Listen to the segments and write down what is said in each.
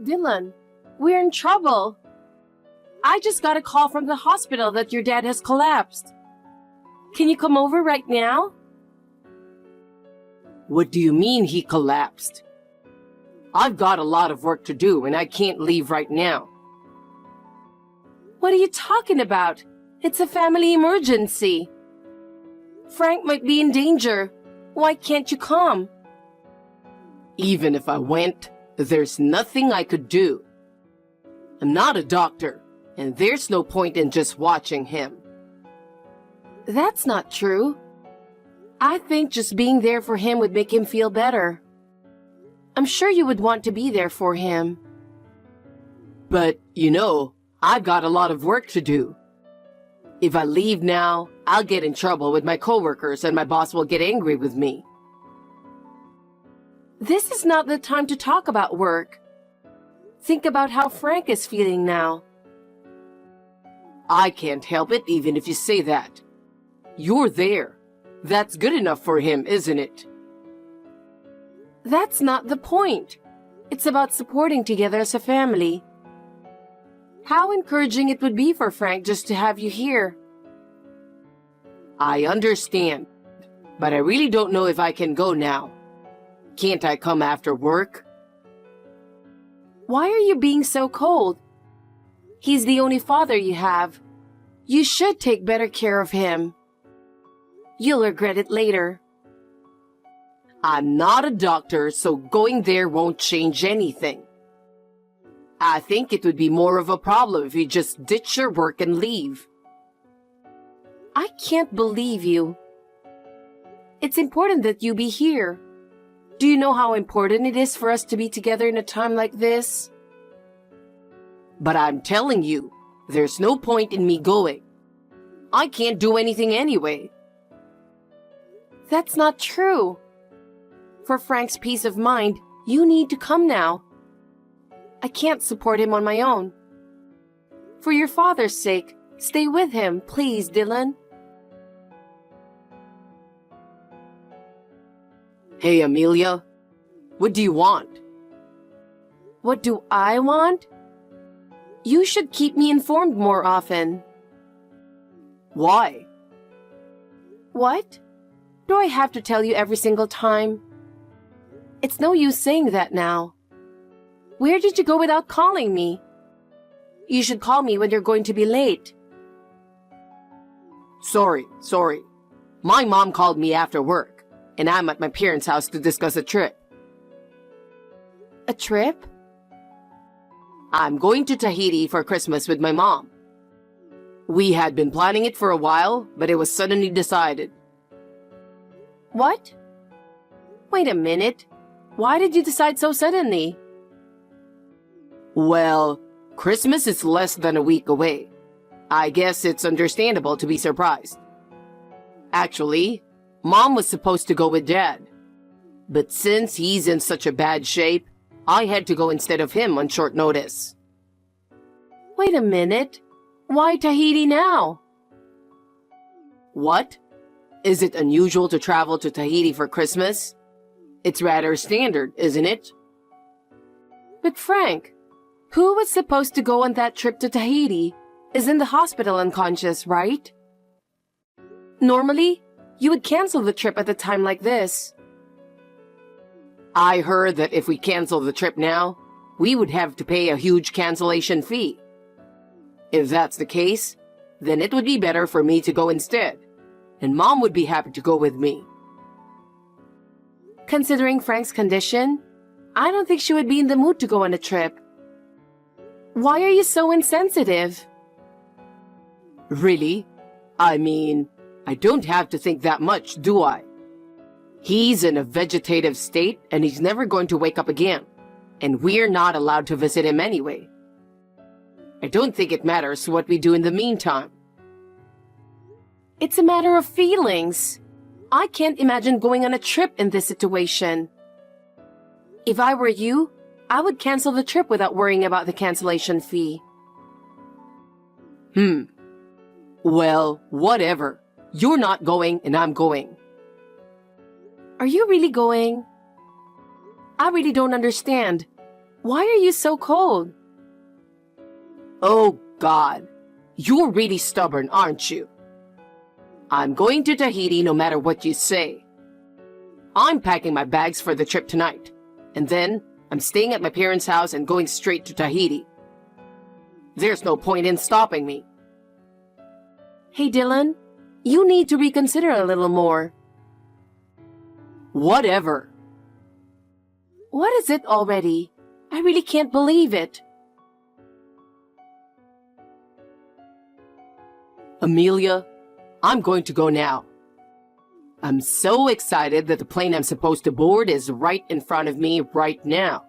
Dylan, we're in trouble. I just got a call from the hospital that your dad has collapsed. Can you come over right now? What do you mean he collapsed? I've got a lot of work to do and I can't leave right now. What are you talking about? It's a family emergency. Frank might be in danger. Why can't you come? Even if I went, there's nothing I could do. I'm not a doctor, and there's no point in just watching him. That's not true. I think just being there for him would make him feel better. I'm sure you would want to be there for him. But, I've got a lot of work to do. If I leave now, I'll get in trouble with my coworkers and my boss will get angry with me. This is not the time to talk about work. Think about how Frank is feeling now. I can't help it even if you say that. You're there. That's good enough for him, isn't it? That's not the point. It's about supporting together as a family. How encouraging it would be for Frank just to have you here. I understand, but I really don't know if I can go now. Can't I come after work? Why are you being so cold? He's the only father you have. You should take better care of him. You'll regret it later. I'm not a doctor, so going there won't change anything. I think it would be more of a problem if you just ditch your work and leave. I can't believe you. It's important that you be here. Do you know how important it is for us to be together in a time like this? But I'm telling you, there's no point in me going. I can't do anything anyway. That's not true. For Frank's peace of mind, you need to come now. I can't support him on my own. For your father's sake, stay with him, please, Dylan. Hey, Amelia. What do you want? What do I want? You should keep me informed more often. Why? What? Do I have to tell you every single time? It's no use saying that now. Where did you go without calling me? You should call me when you're going to be late. Sorry. My mom called me after work, and I'm at my parents' house to discuss a trip. A trip? I'm going to Tahiti for Christmas with my mom. We had been planning it for a while, but it was suddenly decided. What? Wait a minute. Why did you decide so suddenly? Well, Christmas is less than a week away. I guess it's understandable to be surprised. Actually, Mom was supposed to go with Dad. But since he's in such a bad shape, I had to go instead of him on short notice. Wait a minute. Why Tahiti now? What? Is it unusual to travel to Tahiti for Christmas? It's rather standard, isn't it? But Frank, who was supposed to go on that trip to Tahiti is in the hospital unconscious, right? Normally, you would cancel the trip at a time like this. I heard that if we cancel the trip now, we would have to pay a huge cancellation fee. If that's the case, then it would be better for me to go instead, and Mom would be happy to go with me. Considering Frank's condition, I don't think she would be in the mood to go on a trip. Why are you so insensitive? Really? I mean, I don't have to think that much, do I? He's in a vegetative state and he's never going to wake up again, and we're not allowed to visit him anyway. I don't think it matters what we do in the meantime. It's a matter of feelings. I can't imagine going on a trip in this situation. If I were you, I would cancel the trip without worrying about the cancellation fee. Well, whatever. You're not going and I'm going. Are you really going? I really don't understand. Why are you so cold? Oh, God. You're really stubborn, aren't you? I'm going to Tahiti no matter what you say. I'm packing my bags for the trip tonight, and then I'm staying at my parents' house and going straight to Tahiti. There's no point in stopping me. Hey, Dylan, you need to reconsider a little more. Whatever. What is it already? I really can't believe it. Amelia, I'm going to go now. I'm so excited that the plane I'm supposed to board is right in front of me right now.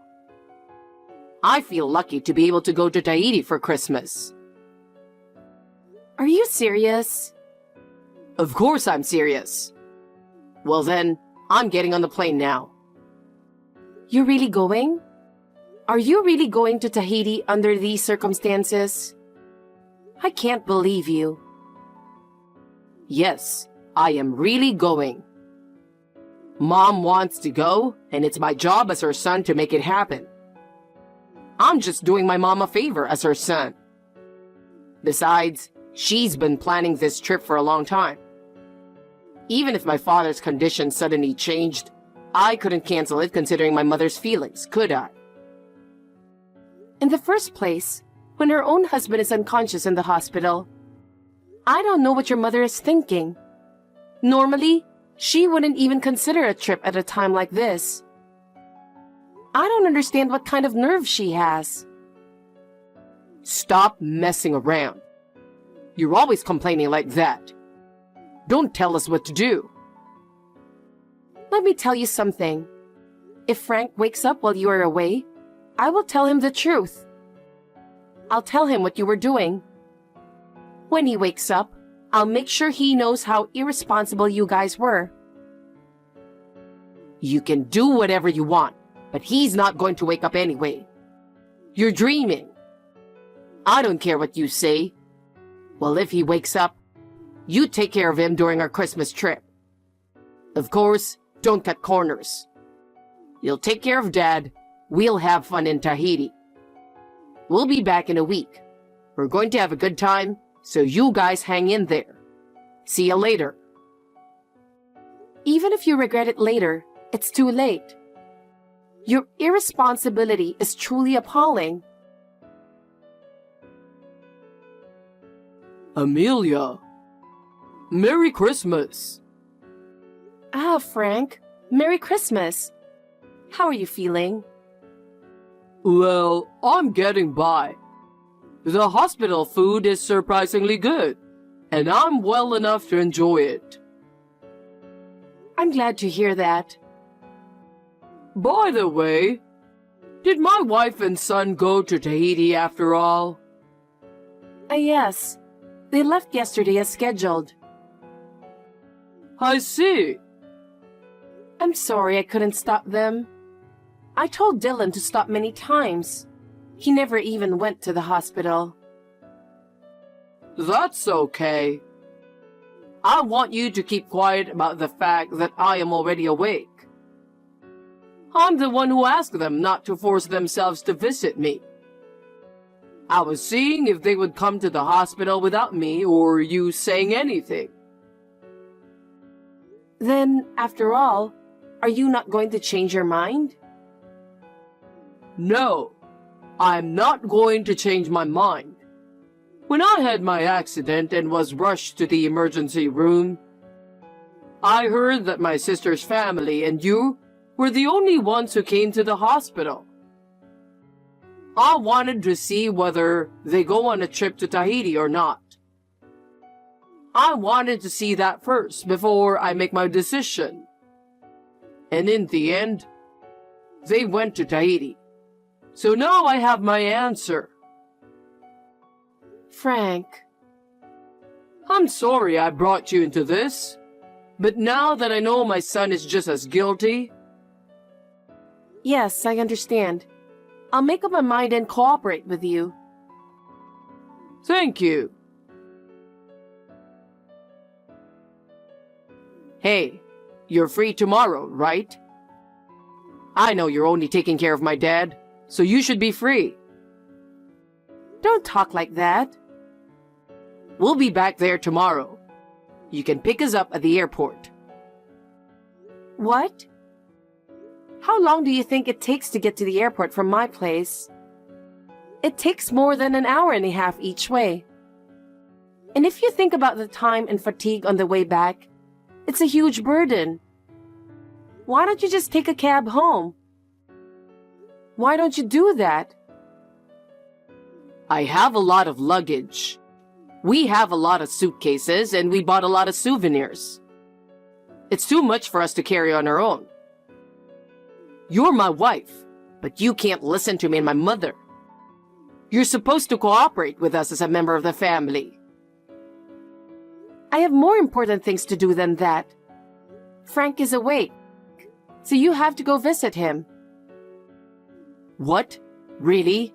I feel lucky to be able to go to Tahiti for Christmas. Are you serious? Of course I'm serious. Well then, I'm getting on the plane now. You're really going? Are you really going to Tahiti under these circumstances? I can't believe you. Yes, I am really going. Mom wants to go, and it's my job as her son to make it happen. I'm just doing my mom a favor as her son. Besides, she's been planning this trip for a long time. Even if my father's condition suddenly changed, I couldn't cancel it considering my mother's feelings, could I? In the first place, when her own husband is unconscious in the hospital, I don't know what your mother is thinking. Normally, she wouldn't even consider a trip at a time like this. I don't understand what kind of nerve she has. Stop messing around. You're always complaining like that. Don't tell us what to do. Let me tell you something. If Frank wakes up while you are away, I will tell him the truth. I'll tell him what you were doing. When he wakes up, I'll make sure he knows how irresponsible you guys were. You can do whatever you want, but he's not going to wake up anyway. You're dreaming. I don't care what you say. Well, if he wakes up, you take care of him during our Christmas trip. Of course, don't cut corners. You'll take care of Dad. We'll have fun in Tahiti. We'll be back in a week. We're going to have a good time, so you guys hang in there. See you later. Even if you regret it later, it's too late. Your irresponsibility is truly appalling. Amelia, Merry Christmas. Ah, Frank, Merry Christmas. How are you feeling? Well, I'm getting by. The hospital food is surprisingly good, and I'm well enough to enjoy it. I'm glad to hear that. By the way, did my wife and son go to Tahiti after all? Yes. They left yesterday as scheduled. I see. I'm sorry I couldn't stop them. I told Dylan to stop many times. He never even went to the hospital. That's okay. I want you to keep quiet about the fact that I am already awake. I'm the one who asked them not to force themselves to visit me. I was seeing if they would come to the hospital without me or you saying anything. Then, after all, are you not going to change your mind? No, I'm not going to change my mind. When I had my accident and was rushed to the emergency room, I heard that my sister's family and you were the only ones who came to the hospital. I wanted to see whether they go on a trip to Tahiti or not. I wanted to see that first before I make my decision. And in the end, they went to Tahiti. So now I have my answer. Frank. I'm sorry I brought you into this, but now that I know my son is just as guilty... Yes, I understand. I'll make up my mind and cooperate with you. Thank you. Hey, you're free tomorrow, right? I know you're only taking care of my dad, so you should be free. Don't talk like that. We'll be back there tomorrow. You can pick us up at the airport. What? How long do you think it takes to get to the airport from my place? It takes more than an hour and a half each way. And if you think about the time and fatigue on the way back, it's a huge burden. Why don't you just take a cab home? Why don't you do that? I have a lot of luggage. We have a lot of suitcases and we bought a lot of souvenirs. It's too much for us to carry on our own. You're my wife, but you can't listen to me and my mother. You're supposed to cooperate with us as a member of the family. I have more important things to do than that. Frank is awake, so you have to go visit him. What? Really?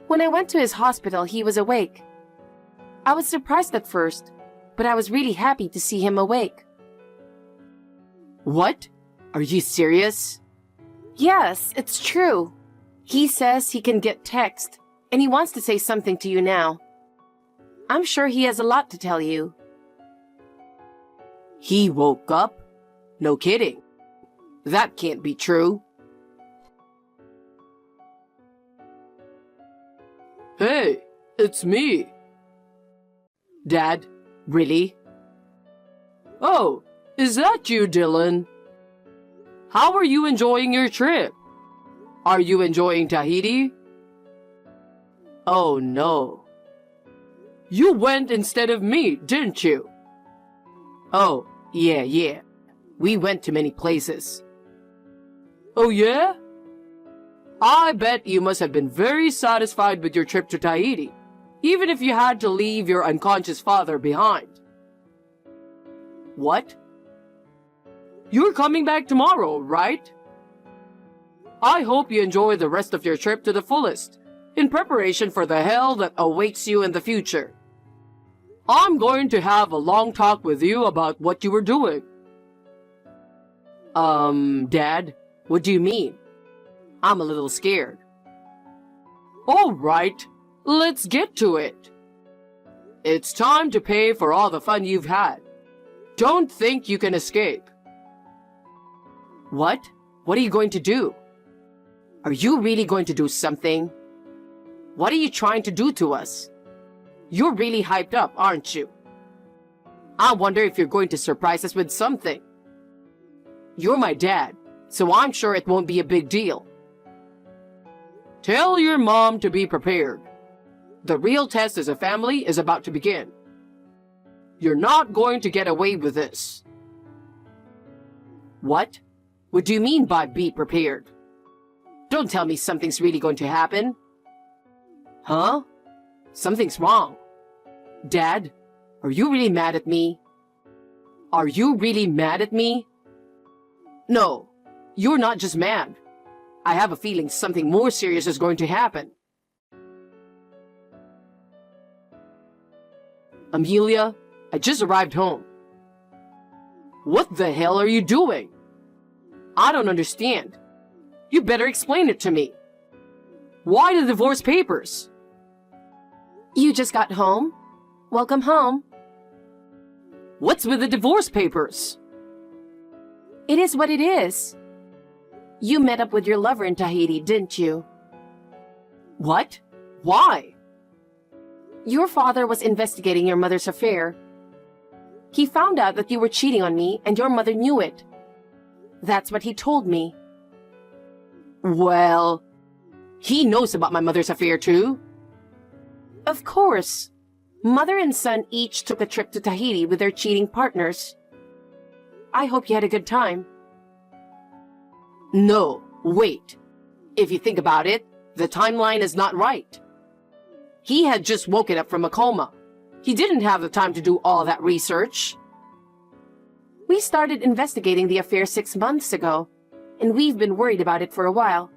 When I went to his hospital, he was awake. I was surprised at first, but I was really happy to see him awake. What? Are you serious? Yes, it's true. He says he can get text, and he wants to say something to you now. I'm sure he has a lot to tell you. He woke up? No kidding. That can't be true. Hey, it's me. Dad, really? Oh, is that you, Dylan? How are you enjoying your trip? Are you enjoying Tahiti? Oh no. You went instead of me, didn't you? Oh, yeah. We went to many places. Oh yeah? I bet you must have been very satisfied with your trip to Tahiti, even if you had to leave your unconscious father behind. What? You're coming back tomorrow, right? I hope you enjoy the rest of your trip to the fullest, in preparation for the hell that awaits you in the future. I'm going to have a long talk with you about what you were doing. Dad, what do you mean? I'm a little scared. All right, let's get to it. It's time to pay for all the fun you've had. Don't think you can escape. What? What are you going to do? Are you really going to do something? What are you trying to do to us? You're really hyped up, aren't you? I wonder if you're going to surprise us with something. You're my dad, so I'm sure it won't be a big deal. Tell your mom to be prepared. The real test as a family is about to begin. You're not going to get away with this. What? What do you mean by be prepared? Don't tell me something's really going to happen. Huh? Something's wrong. Dad, are you really mad at me? Are you really mad at me? No, you're not just mad. I have a feeling something more serious is going to happen. Amelia, I just arrived home. What the hell are you doing? I don't understand. You better explain it to me. Why the divorce papers? You just got home? Welcome home. What's with the divorce papers? It is what it is. You met up with your lover in Tahiti, didn't you? What? Why? Your father was investigating your mother's affair. He found out that you were cheating on me and your mother knew it. That's what he told me. Well, he knows about my mother's affair too. Of course. Mother and son each took a trip to Tahiti with their cheating partners. I hope you had a good time. No, wait. If you think about it, the timeline is not right. He had just woken up from a coma. He didn't have the time to do all that research. We started investigating the affair 6 months ago, and we've been worried about it for a while.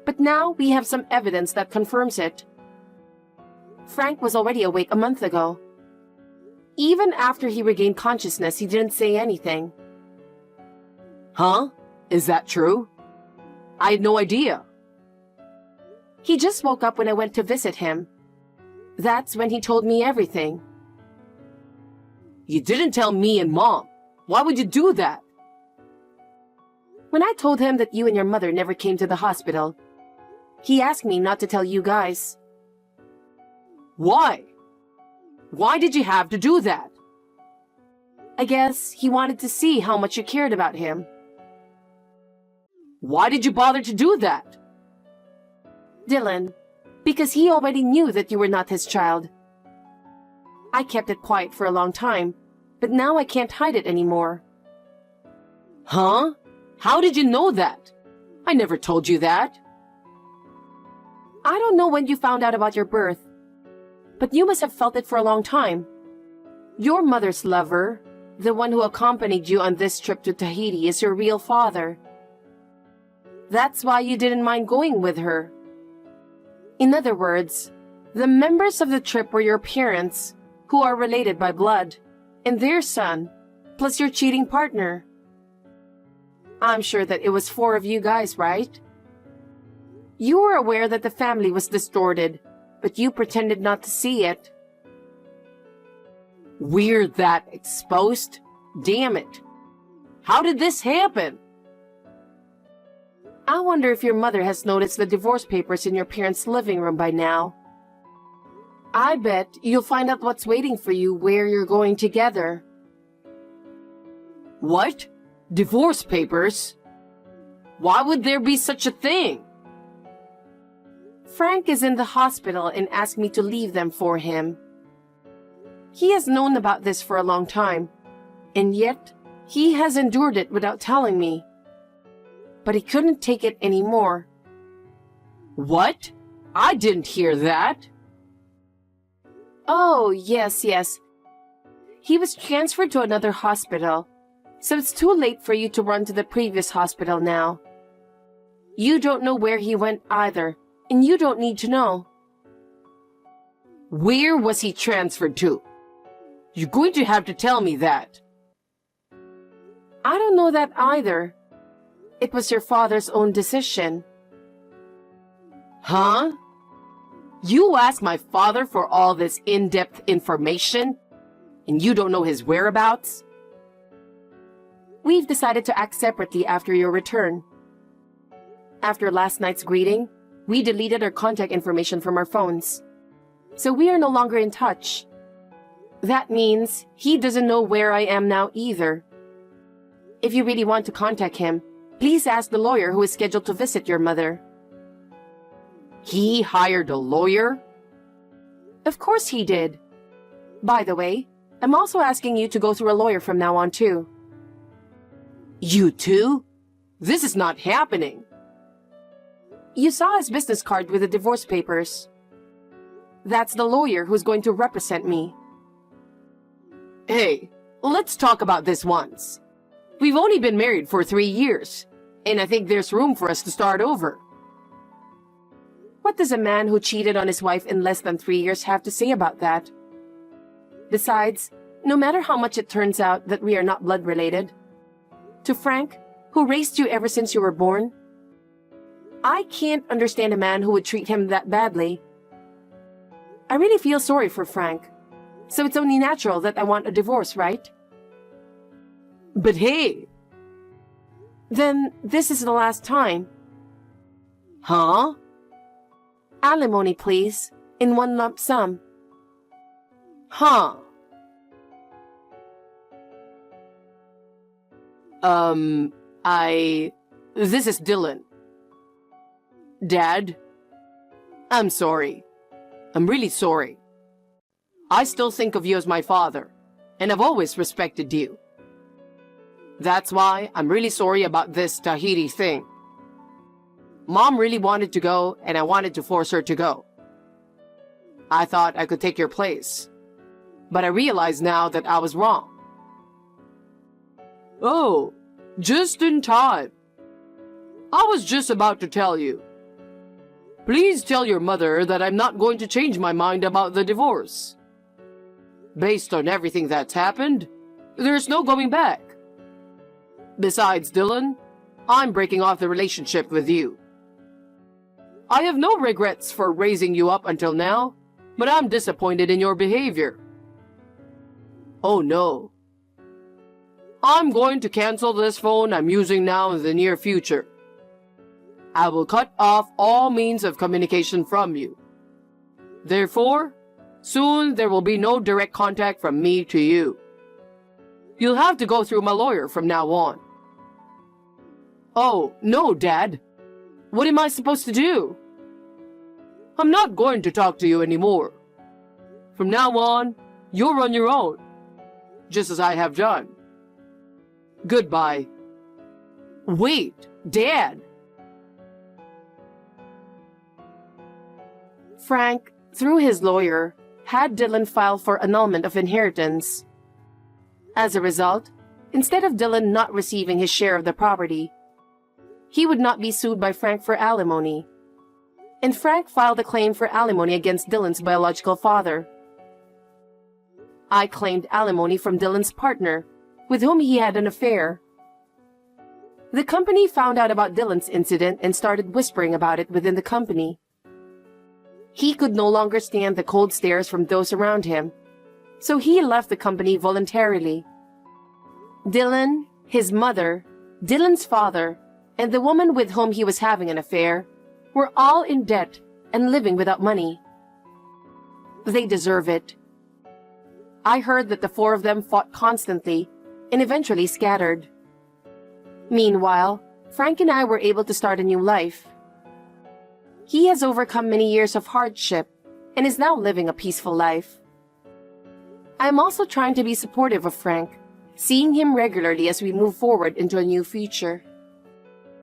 But now we have some evidence that confirms it. Frank was already awake a month ago. Even after he regained consciousness, he didn't say anything. Huh? Is that true? I had no idea. He just woke up when I went to visit him. That's when he told me everything. You didn't tell me and Mom. Why would you do that? When I told him that you and your mother never came to the hospital, he asked me not to tell you guys. Why? Why did you have to do that? I guess he wanted to see how much you cared about him. Why did you bother to do that? Dylan, because he already knew that you were not his child. I kept it quiet for a long time, but now I can't hide it anymore. Huh? How did you know that? I never told you that. I don't know when you found out about your birth, but you must have felt it for a long time. Your mother's lover, the one who accompanied you on this trip to Tahiti, is your real father. That's why you didn't mind going with her. In other words, the members of the trip were your parents, who are related by blood, and their son, plus your cheating partner. I'm sure that it was 4 of you guys, right? You were aware that the family was distorted, but you pretended not to see it. We're that exposed? Damn it. How did this happen? I wonder if your mother has noticed the divorce papers in your parents' living room by now. I bet you'll find out what's waiting for you where you're going together. What? Divorce papers? Why would there be such a thing? Frank is in the hospital and asked me to leave them for him. He has known about this for a long time, and yet he has endured it without telling me. But he couldn't take it anymore. What? I didn't hear that. Oh, yes. He was transferred to another hospital, so it's too late for you to run to the previous hospital now. You don't know where he went either, and you don't need to know. Where was he transferred to? You're going to have to tell me that. I don't know that either. It was your father's own decision. Huh? You asked my father for all this in-depth information, and you don't know his whereabouts? We've decided to act separately after your return. After last night's greeting, we deleted our contact information from our phones, so we are no longer in touch. That means he doesn't know where I am now either. If you really want to contact him, please ask the lawyer who is scheduled to visit your mother. He hired a lawyer? Of course he did. By the way, I'm also asking you to go through a lawyer from now on too. You too? This is not happening. You saw his business card with the divorce papers. That's the lawyer who's going to represent me. Hey, let's talk about this once. We've only been married for 3 years, and I think there's room for us to start over. What does a man who cheated on his wife in less than 3 years have to say about that? Besides, no matter how much it turns out that we are not blood related, to Frank, who raised you ever since you were born, I can't understand a man who would treat him that badly. I really feel sorry for Frank, so it's only natural that I want a divorce, right? But hey! Then this is the last time. Huh? Alimony, please, in one lump sum. Huh? This is Dylan. Dad, I'm sorry. I'm really sorry. I still think of you as my father, and I've always respected you. That's why I'm really sorry about this Tahiti thing. Mom really wanted to go, and I wanted to force her to go. I thought I could take your place, but I realize now that I was wrong. Oh, just in time. I was just about to tell you. Please tell your mother that I'm not going to change my mind about the divorce. Based on everything that's happened, there's no going back. Besides, Dylan, I'm breaking off the relationship with you. I have no regrets for raising you up until now, but I'm disappointed in your behavior. Oh no. I'm going to cancel this phone I'm using now in the near future. I will cut off all means of communication from you. Therefore, soon there will be no direct contact from me to you. You'll have to go through my lawyer from now on. Oh, no, Dad. What am I supposed to do? I'm not going to talk to you anymore. From now on, you're on your own, just as I have done. Goodbye. Wait, Dad. Frank, through his lawyer, had Dylan file for annulment of inheritance. As a result, instead of Dylan not receiving his share of the property, he would not be sued by Frank for alimony. And Frank filed a claim for alimony against Dylan's biological father. I claimed alimony from Dylan's partner, with whom he had an affair. The company found out about Dylan's incident and started whispering about it within the company. He could no longer stand the cold stares from those around him, so he left the company voluntarily. Dylan, his mother, Dylan's father, and the woman with whom he was having an affair were all in debt and living without money. They deserve it. I heard that the four of them fought constantly and eventually scattered. Meanwhile, Frank and I were able to start a new life. He has overcome many years of hardship and is now living a peaceful life. I am also trying to be supportive of Frank, seeing him regularly as we move forward into a new future.